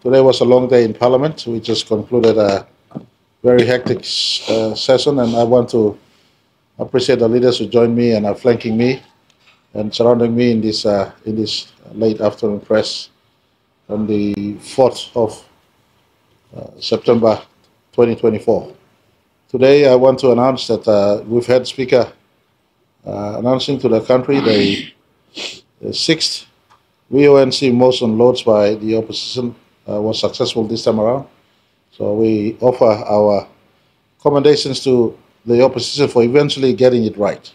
Today was a long day in Parliament. We just concluded a very hectic session, and I want to appreciate the leaders who joined me and are flanking me and surrounding me in this late afternoon press on the 4th of September 2024. Today, I want to announce that we've had Speaker announcing to the country the sixth VoNC motion lodged by the opposition was successful this time around. So we offer our commendations to the opposition for eventually getting it right.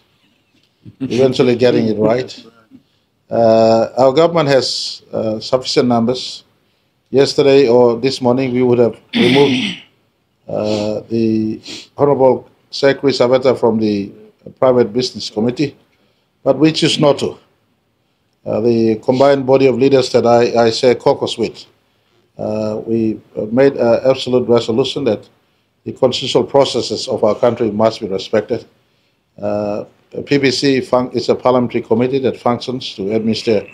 Our government has sufficient numbers. Yesterday or this morning, we would have removed the Honorable Secretary Saveta from the Private Business Committee, but we choose not to. The combined body of leaders that I share caucus with, we made an absolute resolution that the constitutional processes of our country must be respected. The PBC is a parliamentary committee that functions to administer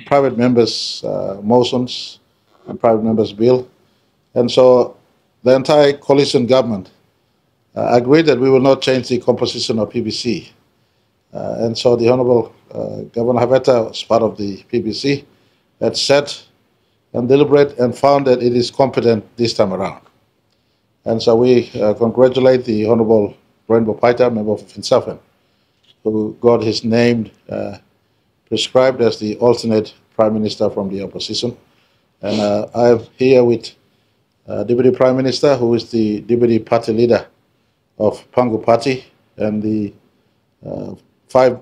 private members' motions and private members' bill. And so the entire coalition government agreed that we will not change the composition of PBC. And so the Honorable Governor Haveta, as part of the PBC, had sat and deliberated and found that it is competent this time around. And so we congratulate the Honorable Rainbow Paita, member of Finsafen, who got his name prescribed as the alternate Prime Minister from the opposition. And I am here with Deputy Prime Minister, who is the Deputy Party Leader of Pangu Party, and the 5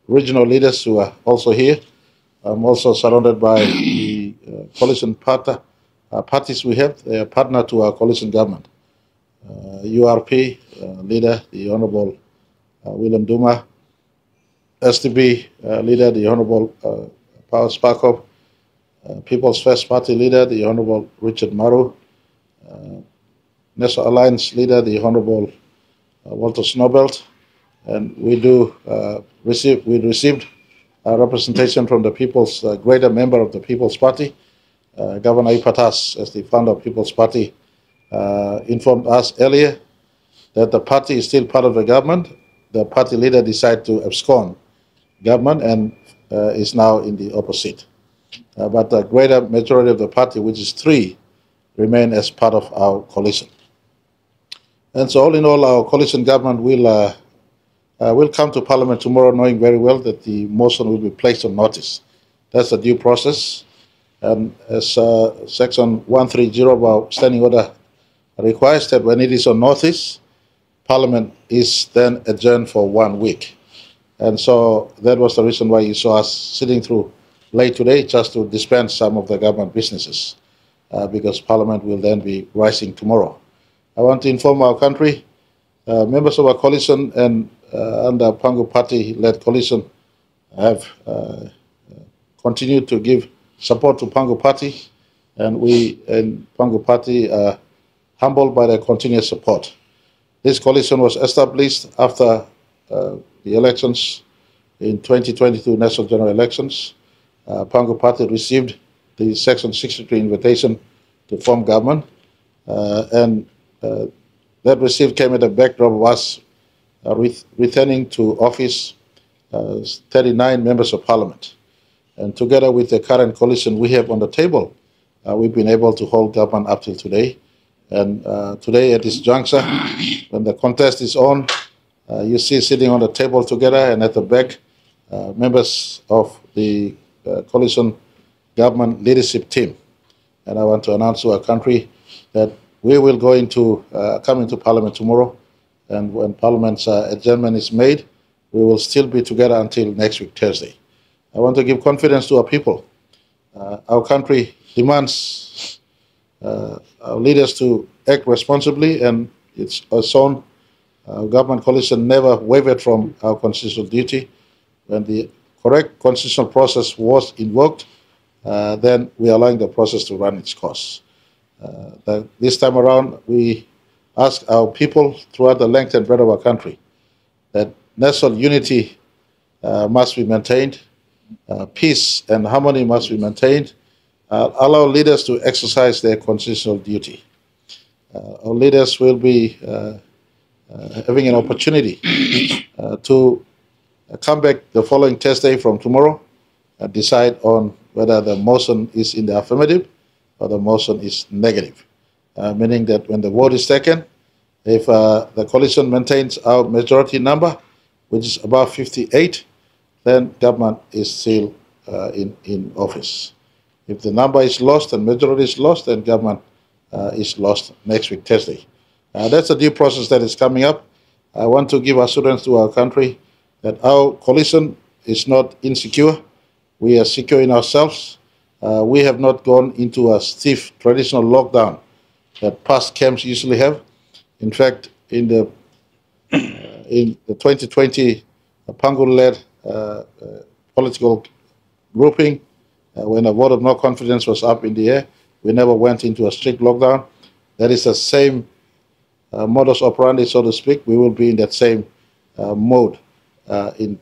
regional leaders who are also here. I'm also surrounded by the coalition parties we have. They are partner to our coalition government. URP leader, the Honorable William Duma. SDB leader, the Honorable Paul Sparkov. People's First Party leader, the Honorable Richard Maru. National Alliance leader, the Honorable Walter Snowbelt. And we received a representation from the People's greater member of the People's Party. Governor Ipatas, as the founder of People's Party, informed us earlier that the party is still part of the government. The party leader decided to abscond government and is now in the opposite. But the greater majority of the party, which is 3, remain as part of our coalition. And so all in all, our coalition government will come to Parliament tomorrow knowing very well that the motion will be placed on notice. That's a due process. And as Section 130 of our standing order requires, that when it is on notice, Parliament is then adjourned for 1 week. And so that was the reason why you saw us sitting through late today, just to dispense some of the government businesses, because Parliament will then be rising tomorrow. I want to inform our country, members of our coalition and under Pangu Party-led coalition have continued to give support to Pangu Party, and we in Pangu Party are humbled by their continuous support. This coalition was established after the elections in 2022 national general elections. Pangu Party received the Section 63 invitation to form government, and that receipt came at the backdrop of us returning to office 39 members of Parliament. And together with the current coalition we have on the table, we've been able to hold government up till today. And today at this juncture, when the contest is on, you see sitting on the table together, and at the back, members of the coalition government leadership team. And I want to announce to our country that we will come into Parliament tomorrow, and when Parliament's adjournment is made, we will still be together until next week, Thursday. I want to give confidence to our people. Our country demands our leaders to act responsibly, and it's shown our government coalition never wavered from our constitutional duty. When the correct constitutional process was invoked, then we are allowing the process to run its course. This time around, we ask our people throughout the length and breadth of our country that national unity must be maintained, peace and harmony must be maintained, allow leaders to exercise their constitutional duty. Our leaders will be having an opportunity to come back the following Thursday from tomorrow and decide on whether the motion is in the affirmative or the motion is negative. Meaning that when the vote is taken, if the coalition maintains our majority number, which is above 58, then government is still in office. If the number is lost and majority is lost, then government is lost next week, Thursday. That's a due process that is coming up. I want to give assurance to our country that our coalition is not insecure. We are secure in ourselves. We have not gone into a stiff traditional lockdown that past camps usually have. In fact, in the 2020 Pangul-led political grouping, when a vote of no confidence was up in the air, we never went into a strict lockdown. That is the same modus operandi, so to speak. We will be in that same mode in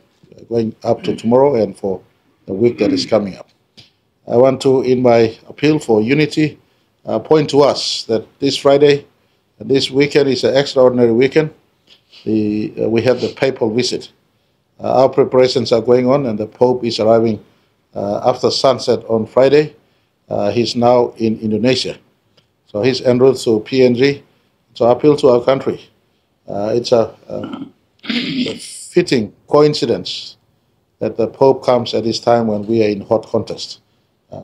going up to tomorrow and for the week that is coming up. I want to, in my appeal for unity, point to us that this Friday, this weekend is an extraordinary weekend. We have the papal visit. Our preparations are going on, and the Pope is arriving after sunset on Friday. He's now in Indonesia. So he's en route to PNG. So I appeal to our country. It's a fitting coincidence that the Pope comes at this time when we are in hot contest.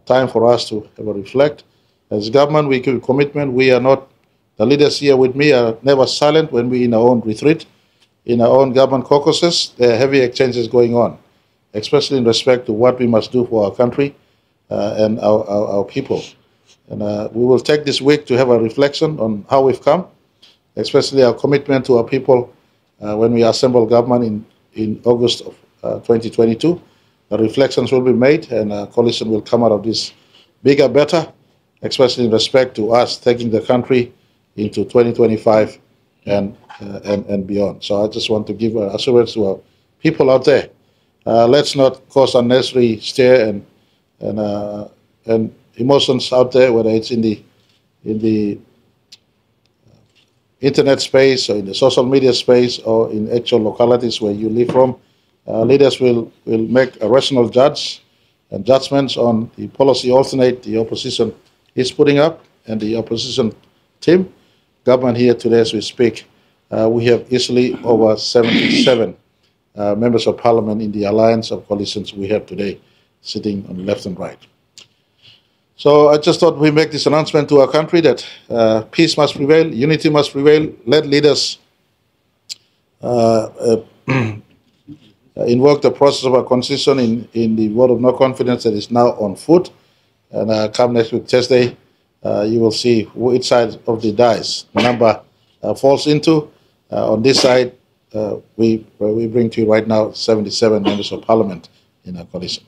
Time for us to have a reflect. As government, we give commitment. We are not, the leaders here with me are never silent when we in our own retreat, in our own government caucuses. There are heavy exchanges going on, especially in respect to what we must do for our country and our people. And we will take this week to have a reflection on how we've come, especially our commitment to our people when we assemble government in August of 2022. The reflections will be made, and a coalition will come out of this bigger, better, especially in respect to us taking the country into 2025 and beyond. So I just want to give assurance to our people out there. Let's not cause unnecessary stir and emotions out there, whether it's in the internet space or in the social media space or in actual localities where you live from. Leaders will make a rational judgments on the policy alternate the opposition is putting up and the opposition team. Government here today as we speak, we have easily over 77 members of parliament in the alliance of coalitions we have today sitting on left and right. So I just thought we make this announcement to our country that peace must prevail, unity must prevail. Let leaders invoke the process of our constitution in the vote of no confidence that is now on foot. And come next week, Thursday, you will see which side of the dice the number falls into. On this side, we bring to you right now 77 members of parliament in our coalition.